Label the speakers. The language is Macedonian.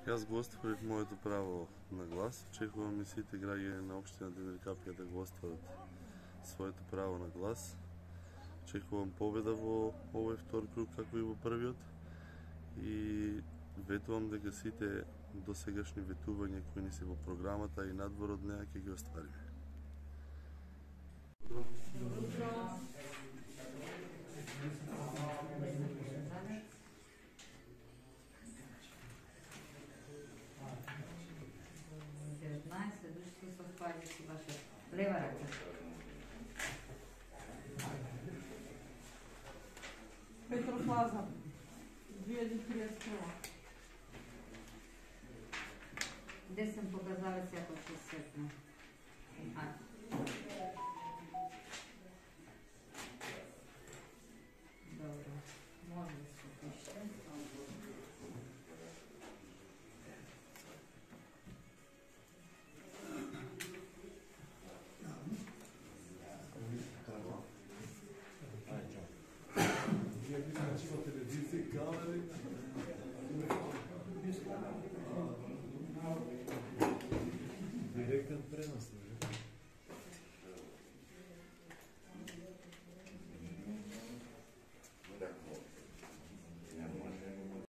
Speaker 1: Јас го остварив моето право на глас. Очекувам и сите граѓани на општина Демиркапија да го остварат своето право на глас. Очекувам победа во овој втор круг како и во првиот и ветувам дека сите досегашни ветувања кои не се во програмата и надвор од неа ќе ги оствариме.
Speaker 2: Следващото съвпадение с ваша лева ръка.
Speaker 3: Петров Лазар, 2031.
Speaker 2: Десен показалец, ако ще светне.